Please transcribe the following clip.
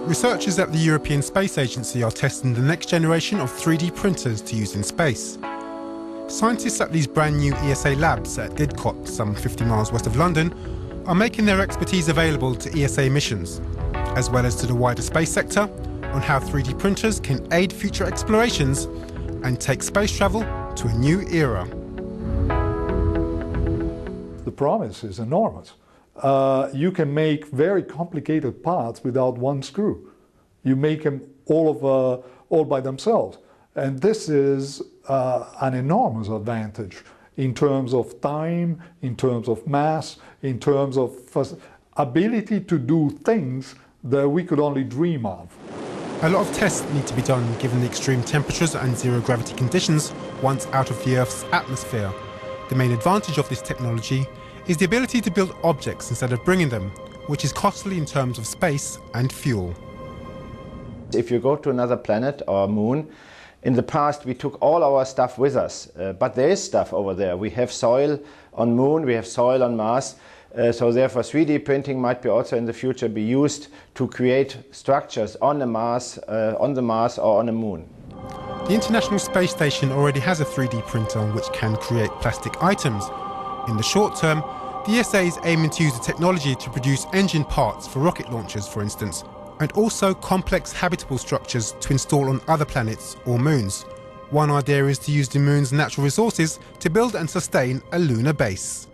Researchers at the European Space Agency are testing the next generation of 3D printers to use in space. Scientists at these brand new ESA labs at Didcot, some 50 miles west of London, are making their expertise available to ESA missions, as well as to the wider space sector, on how 3D printers can aid future explorations and take space travel to a new era. The promise is enormous. You can make very complicated parts without one screw. You make them all by themselves. And this is an enormous advantage in terms of time, in terms of mass, in terms of ability to do things that we could only dream of. A lot of tests need to be done given the extreme temperatures and zero gravity conditions once out of the Earth's atmosphere. The main advantage of this technology is the ability to build objects instead of bringing them, which is costly in terms of space and fuel. If you go to another planet or moon, in the past we took all our stuff with us, but there is stuff over there. We have soil on Moon, we have soil on Mars, so therefore 3D printing might be also in the future be used to create structures on the Mars or on the Moon. The International Space Station already has a 3D printer which can create plastic items. In the short term, the ESA is aiming to use the technology to produce engine parts for rocket launchers, for instance, and also complex habitable structures to install on other planets or moons. One idea is to use the moon's natural resources to build and sustain a lunar base.